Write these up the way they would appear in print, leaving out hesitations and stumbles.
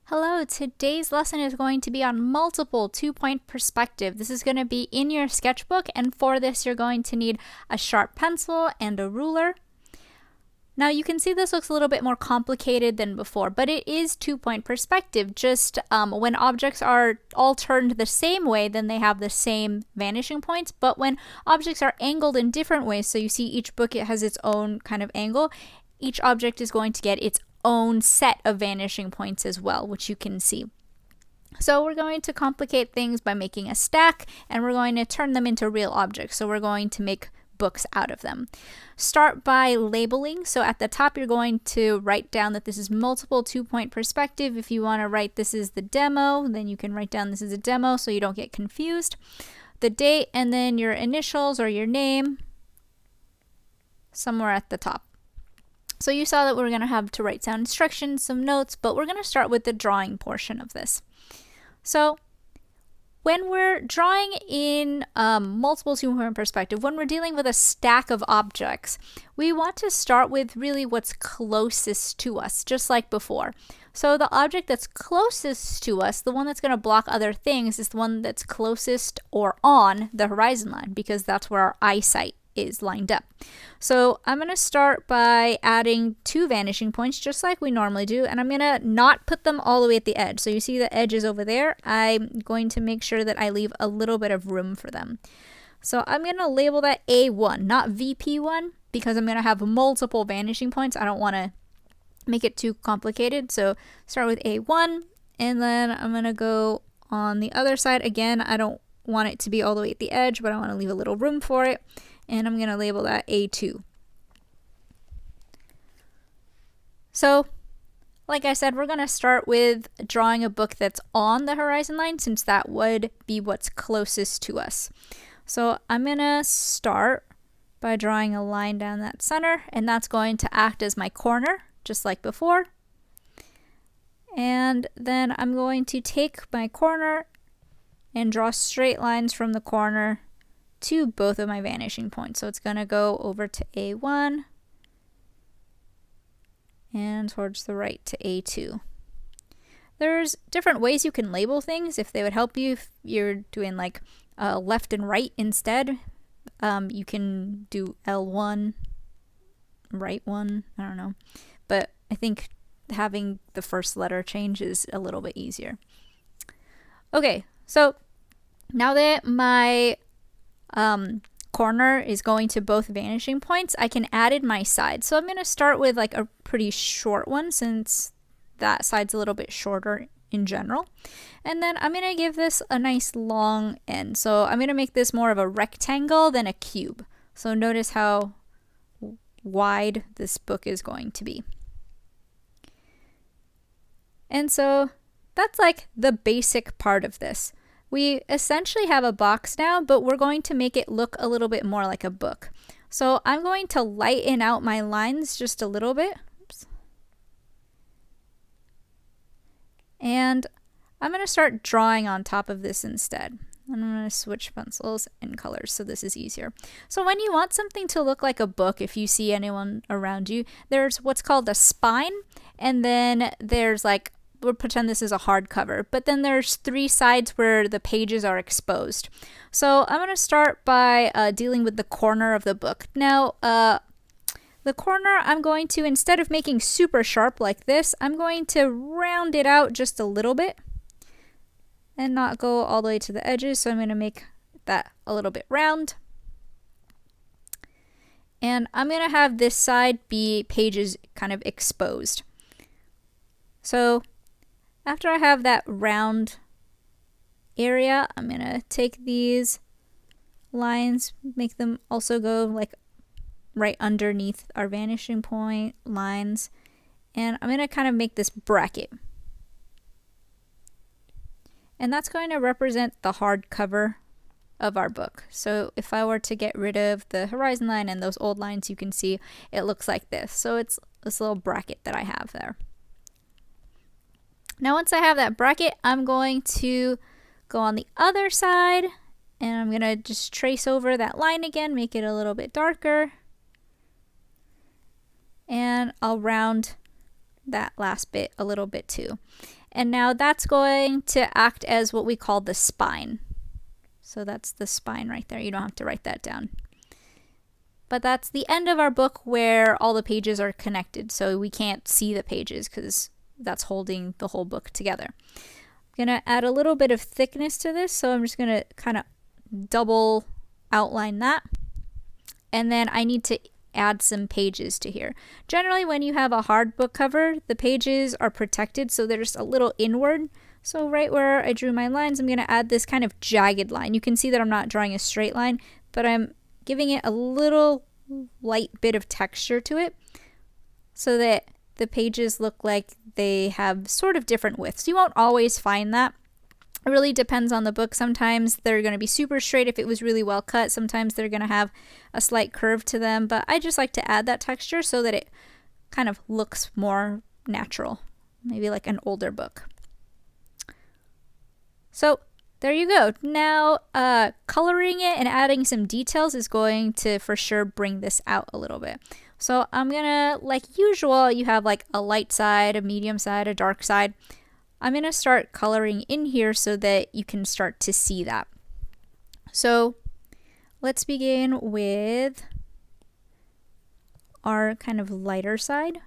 Hello, today's lesson is going to be on multiple two-point perspective. This is going to be in your sketchbook, and for this you're going to need a sharp pencil and a ruler. Now you can see this looks a little bit more complicated than before, but it is two-point perspective. Just when objects are all turned the same way, then they have the same vanishing points, but when objects are angled in different ways, so you see each book, it has its own kind of angle, each object is going to get its own set of vanishing points as well, which you can see. So we're going to complicate things by making a stack, and we're going to turn them into real objects. So we're going to make books out of them. Start by labeling. So at the top you're going to write down that this is multiple two-point perspective. If you want to write this is the demo, then you can write down this is a demo so you don't get confused. The date and then your initials or your name somewhere at the top. So you saw that we're going to have to write down instructions, some notes, but we're going to start with the drawing portion of this. So when we're drawing in multiple two-point perspective, when we're dealing with a stack of objects, we want to start with really what's closest to us, just like before. So the object that's closest to us, the one that's going to block other things, is the one that's closest or on the horizon line, because that's where our eyesight is lined up. So I'm going to start by adding two vanishing points just like we normally do, and I'm going to not put them all the way at the edge. So you see the edge is over there. I'm going to make sure that I leave a little bit of room for them. So I'm going to label that A1, not VP1, because I'm going to have multiple vanishing points. I don't want to make it too complicated. So start with A1, and then I'm going to go on the other side. Again, I don't want it to be all the way at the edge, but I want to leave a little room for it. And I'm going to label that A2. So, like I said, we're going to start with drawing a book that's on the horizon line, since that would be what's closest to us. So I'm going to start by drawing a line down that center, and that's going to act as my corner, just like before. And then I'm going to take my corner and draw straight lines from the corner to both of my vanishing points. So it's going to go over to A1 and towards the right to A2. There's different ways you can label things if they would help you. If you're doing like left and right instead, you can do L1, right 1, I don't know. But I think having the first letter change is a little bit easier. Okay, so now that my corner is going to both vanishing points, I can add in my side. So I'm going to start with like a pretty short one, since that side's a little bit shorter in general. And then I'm going to give this a nice long end. So I'm going to make this more of a rectangle than a cube. So notice how wide this book is going to be. And so that's like the basic part of this. We essentially have a box now, but we're going to make it look a little bit more like a book. So I'm going to lighten out my lines just a little bit. Oops. And I'm going to start drawing on top of this instead. I'm going to switch pencils and colors so this is easier. So when you want something to look like a book, if you see anyone around you, there's what's called a spine, and then there's like, we'll pretend this is a hardcover, but then there's three sides where the pages are exposed. So I'm going to start by dealing with the corner of the book. Now, the corner I'm going to, instead of making super sharp like this, I'm going to round it out just a little bit and not go all the way to the edges. So I'm going to make that a little bit round. And I'm going to have this side be pages kind of exposed. So after I have that round area, I'm going to take these lines, make them also go like right underneath our vanishing point lines, and I'm going to kind of make this bracket. And that's going to represent the hardcover of our book. So if I were to get rid of the horizon line and those old lines, you can see it looks like this. So it's this little bracket that I have there. Now once I have that bracket, I'm going to go on the other side, and I'm going to just trace over that line again, make it a little bit darker. And I'll round that last bit a little bit too. And now that's going to act as what we call the spine. So that's the spine right there. You don't have to write that down. But that's the end of our book where all the pages are connected. So we can't see the pages because that's holding the whole book together. I'm going to add a little bit of thickness to this. So I'm just going to kind of double outline that. And then I need to add some pages to here. Generally, when you have a hard book cover, the pages are protected, so they're just a little inward. So right where I drew my lines, I'm going to add this kind of jagged line. You can see that I'm not drawing a straight line, but I'm giving it a little light bit of texture to it so that the pages look like they have sort of different widths. You won't always find that. It really depends on the book. Sometimes they're going to be super straight if it was really well cut. Sometimes they're going to have a slight curve to them. But I just like to add that texture so that it kind of looks more natural. Maybe like an older book. So there you go. Now coloring it and adding some details is going to for sure bring this out a little bit. So I'm going to, like usual, you have like a light side, a medium side, a dark side. I'm going to start coloring in here so that you can start to see that. So let's begin with our kind of lighter side.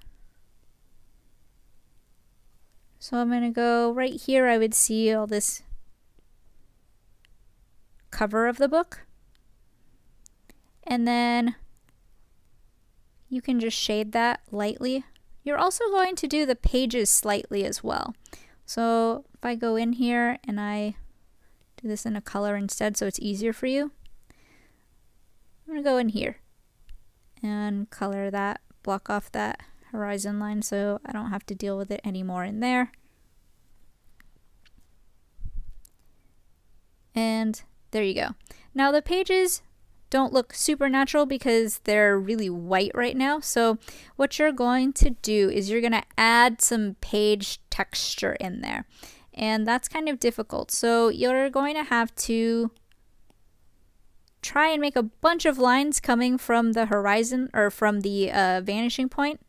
So I'm going to go right here. I would see all this cover of the book. And then you can just shade that lightly. You're also going to do the pages slightly as well. So if I go in here and I do this in a color instead so it's easier for you, I'm going to go in here and color that, block off that horizon line so I don't have to deal with it anymore in there. And there you go. Now the pages don't look super natural because they're really white right now. So what you're going to do is you're going to add some page texture in there. And that's kind of difficult. So you're going to have to try and make a bunch of lines coming from the horizon or from the vanishing point.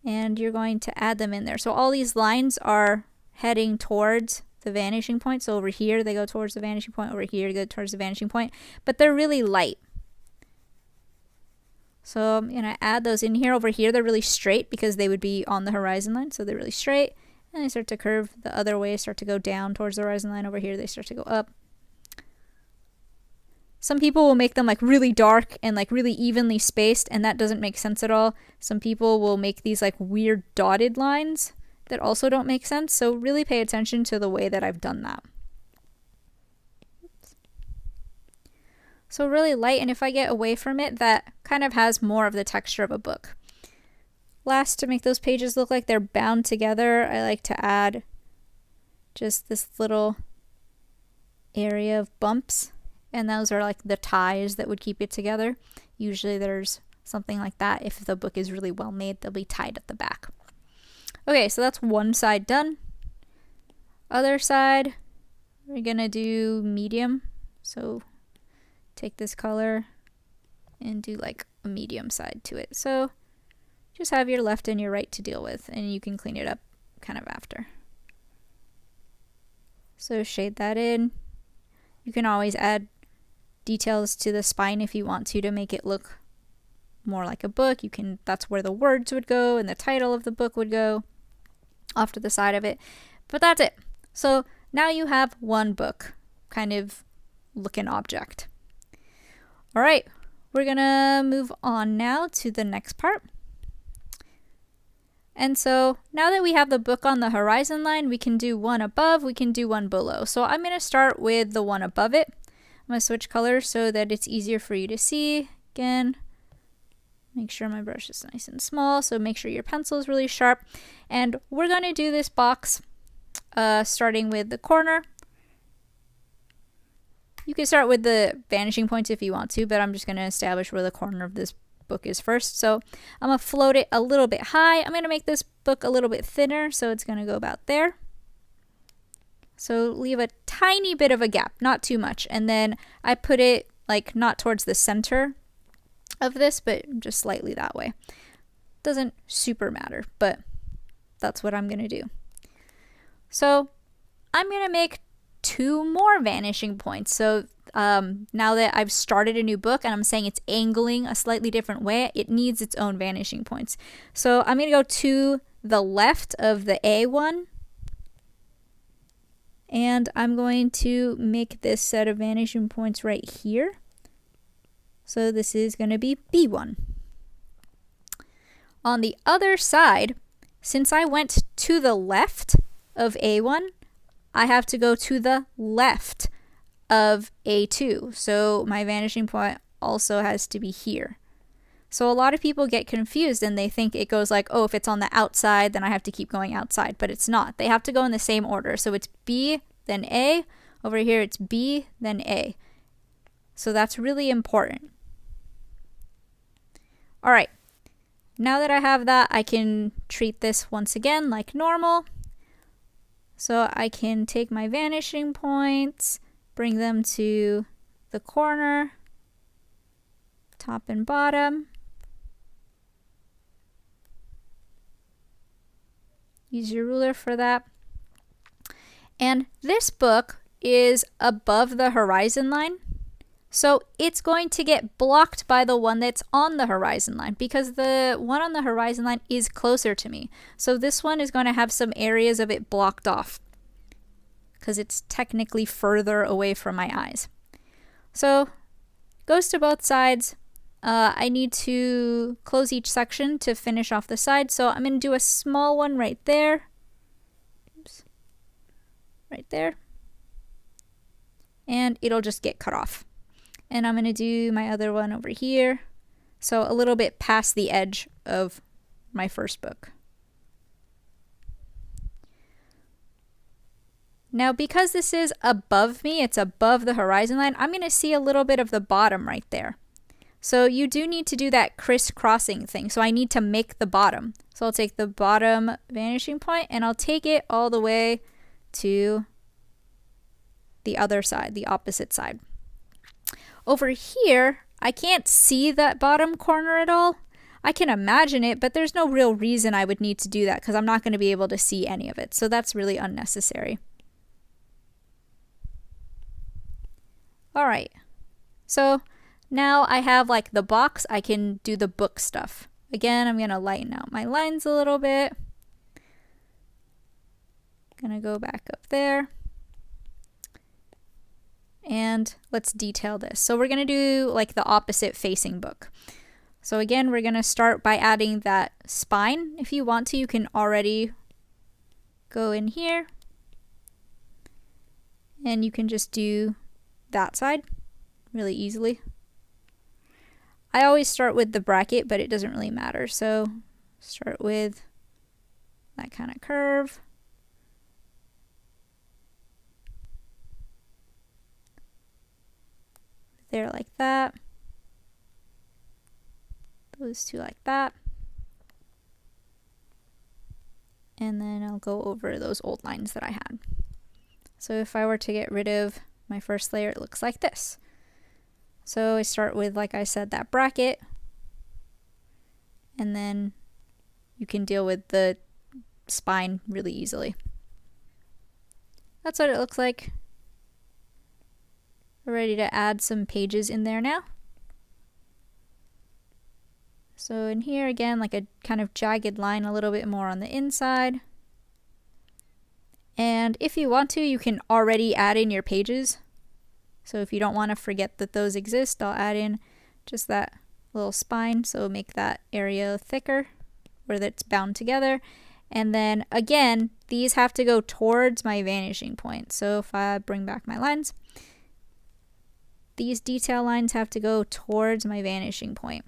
And you're going to add them in there. So all these lines are heading towards the vanishing point. So over here they go towards the vanishing point, over here they go towards the vanishing point, but they're really light. So I'm gonna add those in here. Over here they're really straight because they would be on the horizon line, so they're really straight, and they start to curve the other way, start to go down towards the horizon line. Over here they start to go up. Some people will make them like really dark and like really evenly spaced, and that doesn't make sense at all. Some people will make these like weird dotted lines that also don't make sense, so really pay attention to the way that I've done that. Oops. So really light, and if I get away from it, that kind of has more of the texture of a book. Last, to make those pages look like they're bound together, I like to add just this little area of bumps, and those are like the ties that would keep it together. Usually there's something like that. If the book is really well made, they'll be tied at the back. Okay, so that's one side done. Other side, we're gonna do medium. So take this color and do like a medium side to it. So just have your left and your right to deal with, and you can clean it up kind of after. So shade that in. You can always add details to the spine if you want to make it look more like a book. You can, that's where the words would go and the title of the book would go off to the side of it. But that's it. So now you have one book kind of looking object. All right, we're gonna move on now to the next part. And so now that we have the book on the horizon line, we can do one above, we can do one below. So I'm gonna start with the one above it. I'm gonna switch colors so that it's easier for you to see. Again, make sure my brush is nice and small, so make sure your pencil is really sharp. And we're going to do this box starting with the corner. You can start with the vanishing points if you want to, but I'm just going to establish where the corner of this book is first. So I'm going to float it a little bit high. I'm going to make this book a little bit thinner, so it's going to go about there. So leave a tiny bit of a gap, not too much. And then I put it like not towards the center of this, but just slightly that way. Doesn't super matter, but that's what I'm going to do. So I'm going to make 2 more vanishing points. So now that I've started a new book and I'm saying it's angling a slightly different way, it needs its own vanishing points. So I'm going to go to the left of the A one, and I'm going to make this set of vanishing points right here. So this is going to be B1. On the other side, since I went to the left of A1, I have to go to the left of A2. So my vanishing point also has to be here. So a lot of people get confused and they think it goes like, oh, if it's on the outside, then I have to keep going outside. But it's not. They have to go in the same order. So it's B, then A. Over here, it's B, then A. So that's really important. All right. Now that I have that, I can treat this once again like normal. So I can take my vanishing points, bring them to the corner, top and bottom. Use your ruler for that. And this book is above the horizon line. So it's going to get blocked by the one that's on the horizon line because the one on the horizon line is closer to me. So this one is going to have some areas of it blocked off because it's technically further away from my eyes. So goes to both sides. I need to close each section to finish off the side. So I'm going to do a small one right there. Oops. Right there. And it'll just get cut off. And I'm going to do my other one over here. So a little bit past the edge of my first book. Now, because this is above me, it's above the horizon line, I'm going to see a little bit of the bottom right there. So you do need to do that crisscrossing thing. So I need to make the bottom. So I'll take the bottom vanishing point and I'll take it all the way to the other side, the opposite side. Over here, I can't see that bottom corner at all. I can imagine it, but there's no real reason I would need to do that because I'm not going to be able to see any of it. So that's really unnecessary. All right. So now I have like the box, I can do the book stuff. Again, I'm going to lighten out my lines a little bit. Gonna go back up there. And let's detail this. So we're going to do like the opposite facing book. So again, we're going to start by adding that spine. If you want to, you can already go in here. And you can just do that side really easily. I always start with the bracket, but it doesn't really matter. So start with that kind of curve. There like that. Those two like that. And then I'll go over those old lines that I had. So if I were to get rid of my first layer, it looks like this. So I start with, like I said, that bracket. And then you can deal with the spine really easily. That's what it looks like. We're ready to add some pages in there now. So in here again, like a kind of jagged line a little bit more on the inside. And if you want to, you can already add in your pages. So if you don't want to forget that those exist, I'll add in just that little spine. So make that area thicker where that's bound together. And then again, these have to go towards my vanishing point. So if I bring back my lines, these detail lines have to go towards my vanishing point.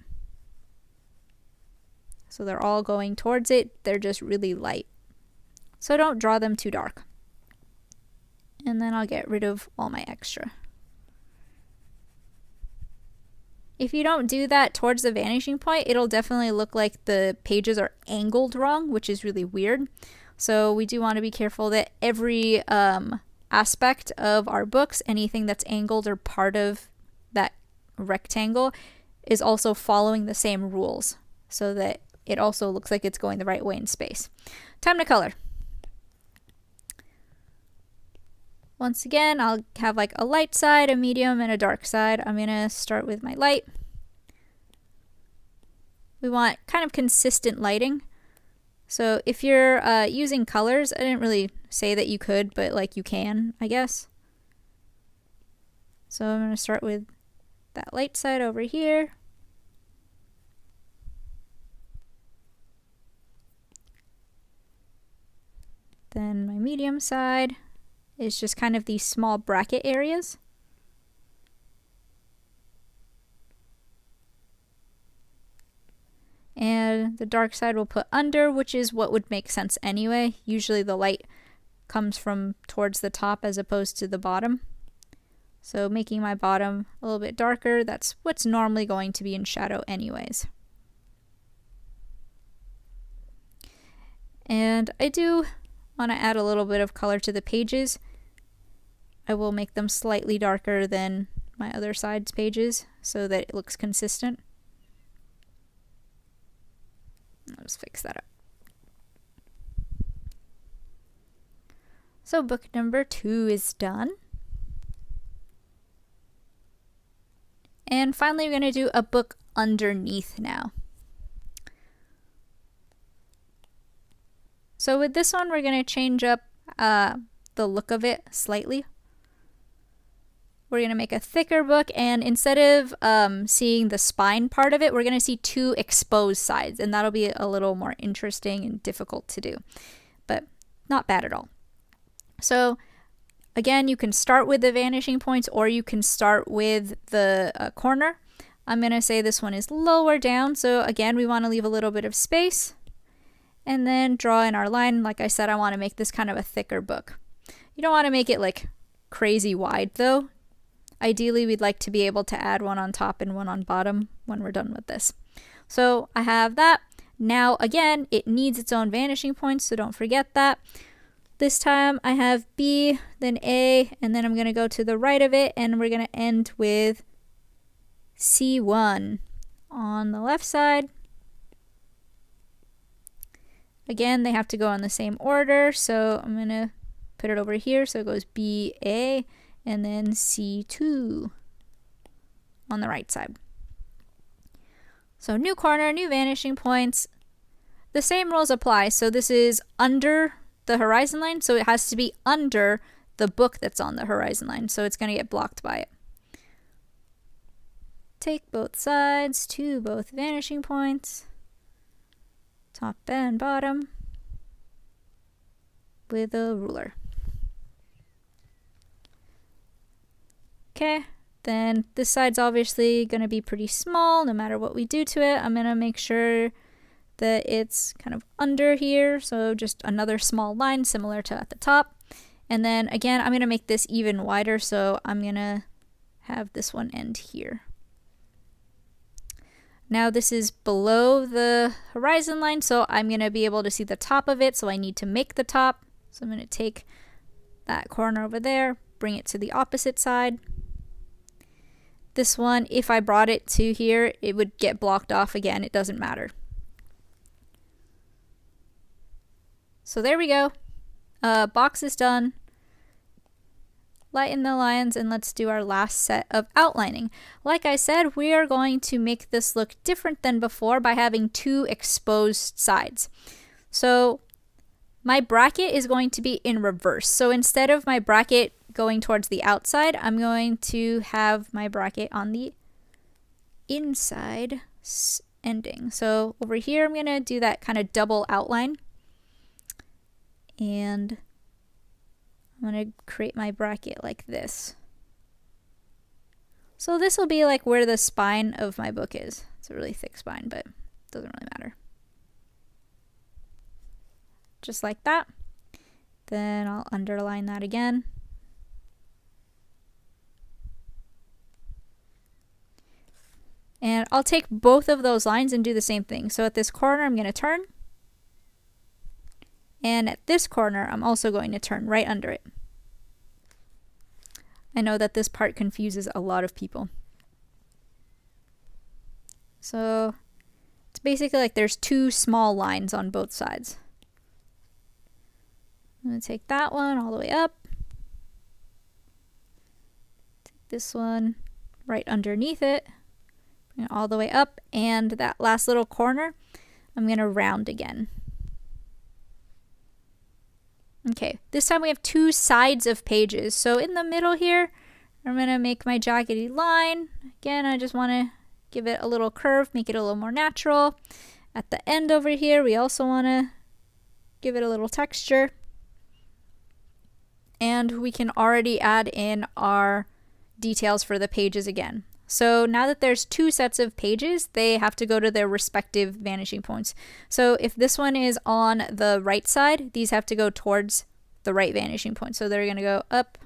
So they're all going towards it. They're just really light. So don't draw them too dark. And then I'll get rid of all my extra. If you don't do that towards the vanishing point, it'll definitely look like the pages are angled wrong, which is really weird. So we do want to be careful that every aspect of our books, anything that's angled or part of that rectangle, is also following the same rules so that it also looks like it's going the right way in space. Time to color. Once again, I'll have like a light side, a medium, and a dark side. I'm gonna start with my light. We want kind of consistent lighting. So if you're using colors, I didn't really say that you could, but like you can, I guess. So I'm gonna start with that light side over here. Then my medium side is just kind of these small bracket areas. And the dark side we'll put under, which is what would make sense anyway. Usually the light comes from towards the top as opposed to the bottom. So making my bottom a little bit darker, that's what's normally going to be in shadow anyways. And I do want to add a little bit of color to the pages. I will make them slightly darker than my other side's pages so that it looks consistent. I'll just fix that up. So book number 2 is done. And finally, we're going to do a book underneath now. So with this one, we're going to change up the look of it slightly. We're going to make a thicker book, and instead of seeing the spine part of it, we're going to see 2 exposed sides, and that'll be a little more interesting and difficult to do, but not bad at all. So again, you can start with the vanishing points, or you can start with the corner. I'm going to say this one is lower down, so again, we want to leave a little bit of space, and then draw in our line. Like I said, I want to make this kind of a thicker book. You don't want to make it like crazy wide though. Ideally, we'd like to be able to add one on top and one on bottom when we're done with this. So I have that. Now, again, it needs its own vanishing points, so don't forget that. This time I have B, then A, and then I'm going to go to the right of it, and we're going to end with C1 on the left side. Again, they have to go in the same order, so I'm going to put it over here so it goes B, A, and then C2 on the right side. So new corner, new vanishing points. The same rules apply. So this is under the horizon line, so it has to be under the book that's on the horizon line, so it's going to get blocked by it. Take both sides to both vanishing points, top and bottom, with a ruler. Okay, then this side's obviously going to be pretty small no matter what we do to it. I'm going to make sure that it's kind of under here, so just another small line similar to at the top. And then again, I'm going to make this even wider, so I'm going to have this one end here. Now this is below the horizon line, so I'm going to be able to see the top of it, so I need to make the top. So I'm going to take that corner over there, bring it to the opposite side. This one, if I brought it to here, it would get blocked off again. It doesn't matter. So there we go. Box is done. Lighten the lines, and let's do our last set of outlining. Like I said, we are going to make this look different than before by having 2 exposed sides. So my bracket is going to be in reverse. So instead of my bracket going towards the outside, I'm going to have my bracket on the inside ending. So over here, I'm going to do that kind of double outline. And I'm going to create my bracket like this. So this will be like where the spine of my book is. It's a really thick spine, but it doesn't really matter. Just like that. Then I'll underline that again. And I'll take both of those lines and do the same thing. So at this corner, I'm going to turn. And at this corner, I'm also going to turn right under it. I know that this part confuses a lot of people. So It's basically like there's two small lines on both sides. I'm going to take that one all the way up. Take this one right underneath it. Bring it all the way up. And that last little corner, I'm going to round again. Okay, this time we have two sides of pages. So in the middle here, I'm going to make my jaggedy line. Again, I just want to give it a little curve, make it a little more natural. At the end over here, we also want to give it a little texture. And we can already add in our details for the pages again. So now that there's two sets of pages, they have to go to their respective vanishing points. So if this one is on the right side, these have to go towards the right vanishing point. So they're going to go up,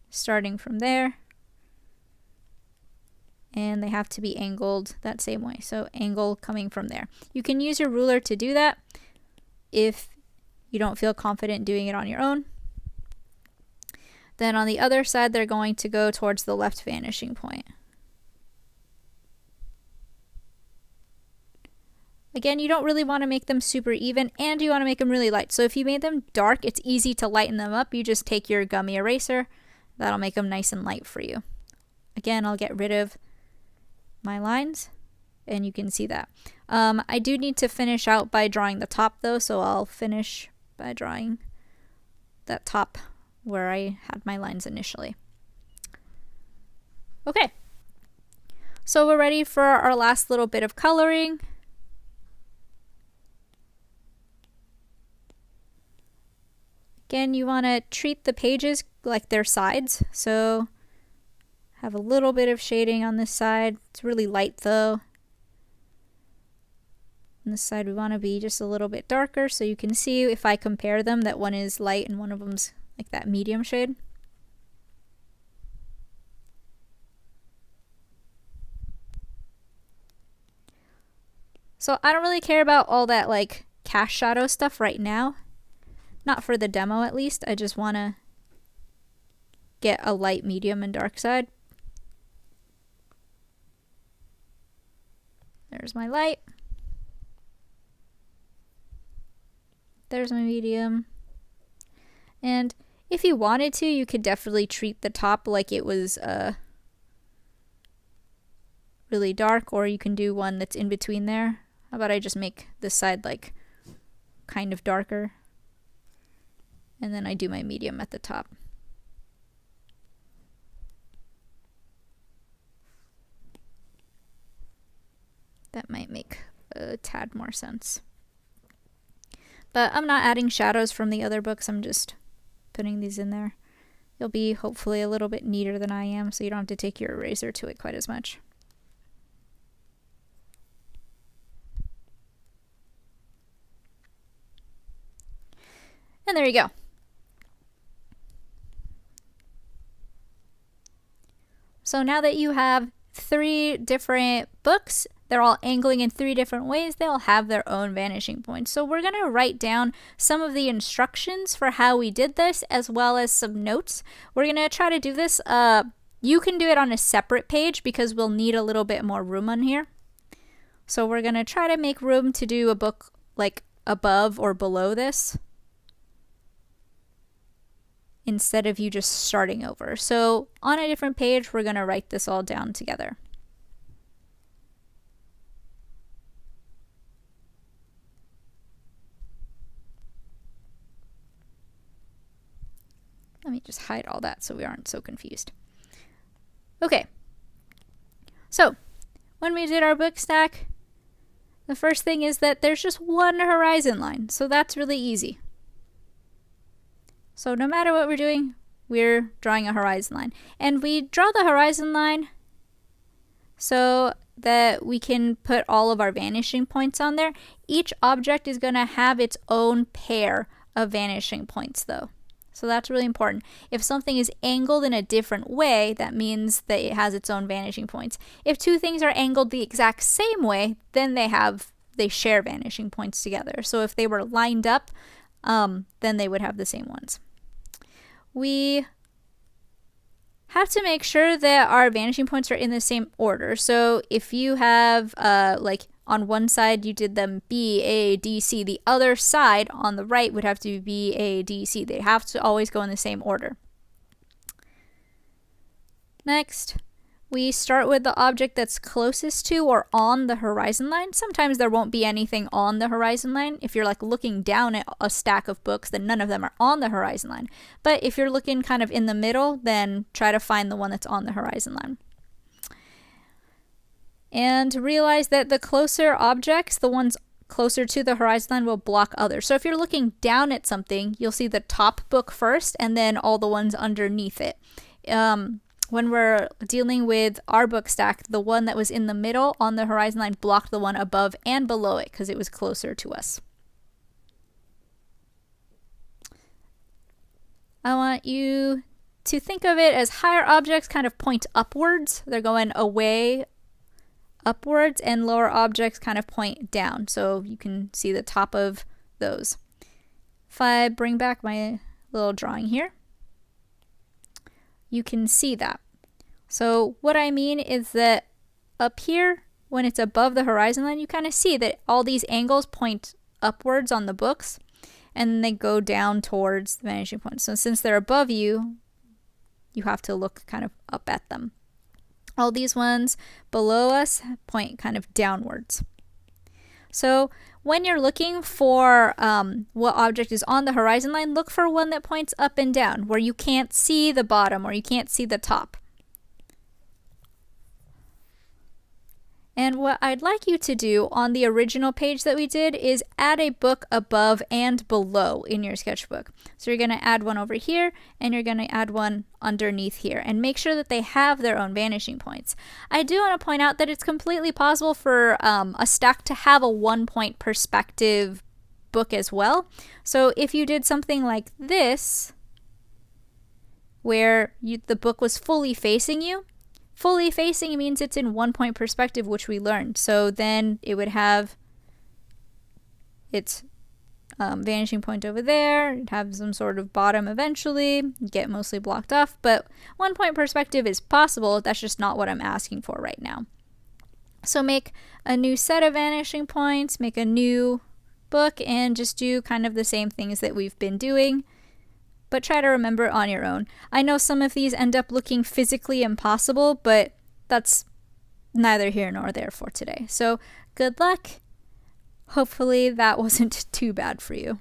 starting from there. And they have to be angled that same way. So angle coming from there. You can use your ruler to do that if you don't feel confident doing it on your own. Then on the other side, they're going to go towards the left vanishing point. Again, you don't really want to make them super even, and you want to make them really light. So if you made them dark, it's easy to lighten them up. You just take your gummy eraser. That'll make them nice and light for you. Again, I'll get rid of my lines, and you can see that. I do need to finish out by drawing the top though, so I'll finish by drawing that top where I had my lines initially. Okay, so we're ready for our last little bit of coloring. Again, you want to treat the pages like they're sides, so have a little bit of shading on this side. It's really light though. On this side we want to be just a little bit darker, so you can see if I compare them that one is light and one of them's like that medium shade. So I don't really care about all that like cast shadow stuff right now. Not for the demo at least. I just want to get a light, medium, and dark side. There's my light. There's my medium. And if you wanted to, you could definitely treat the top like it was really dark, or you can do one that's in between there. How about I just make this side like kind of darker, and then I do my medium at the top. That might make a tad more sense. But I'm not adding shadows from the other books, I'm just putting these in there. You'll be hopefully a little bit neater than I am, so you don't have to take your eraser to it quite as much. And there you go. So now that you have 3 different books, they're all angling in 3 different ways, they'll have their own vanishing points. So we're going to write down some of the instructions for how we did this, as well as some notes. We're going to try to do this. You can do it on a separate page because we'll need a little bit more room on here. So we're going to try to make room to do a book like above or below this, instead of you just starting over. So on a different page, we're going to write this all down together. Let me just hide all that so we aren't so confused. Okay, so when we did our book stack, the first thing is that there's just one horizon line, so that's really easy. So no matter what we're doing, we're drawing a horizon line. And we draw the horizon line so that we can put all of our vanishing points on there. Each object is going to have its own pair of vanishing points though. So that's really important. If something is angled in a different way, that means that it has its own vanishing points. If two things are angled the exact same way, then they share vanishing points together. So if they were lined up, then they would have the same ones. We have to make sure that our vanishing points are in the same order. So if you have like on one side you did them B, A, D, C, the other side on the right would have to be B, A, D, C. They have to always go in the same order. Next, we start with the object that's closest to or on the horizon line. Sometimes there won't be anything on the horizon line. If you're like looking down at a stack of books, then none of them are on the horizon line. But if you're looking kind of in the middle, then try to find the one that's on the horizon line. And realize that the closer objects, the ones closer to the horizon line, will block others. So if you're looking down at something, you'll see the top book first and then all the ones underneath it. When we're dealing with our book stack, the one that was in the middle on the horizon line blocked the one above and below it because it was closer to us. I want you to think of it as higher objects kind of point upwards. They're going away upwards, and lower objects kind of point down. So you can see the top of those. If I bring back my little drawing here, you can see that. So what I mean is that up here, when it's above the horizon line, you kind of see that all these angles point upwards on the books, and then they go down towards the vanishing point. So since they're above you, you have to look kind of up at them. All these ones below us point kind of downwards. So when you're looking for what object is on the horizon line, look for one that points up and down, where you can't see the bottom or you can't see the top. And what I'd like you to do on the original page that we did is add a book above and below in your sketchbook. So you're going to add one over here and you're going to add one underneath here, and make sure that they have their own vanishing points. I do want to point out that it's completely possible for a stack to have a 1-point perspective book as well. So if you did something like this, where the book was fully facing you, fully facing means it's in 1-point perspective, which we learned. So then it would have its vanishing point over there. It'd have some sort of bottom eventually, get mostly blocked off. But 1-point perspective is possible. That's just not what I'm asking for right now. So make a new set of vanishing points, make a new book, and just do kind of the same things that we've been doing, but try to remember it on your own. I know some of these end up looking physically impossible, but that's neither here nor there for today. So good luck. Hopefully that wasn't too bad for you.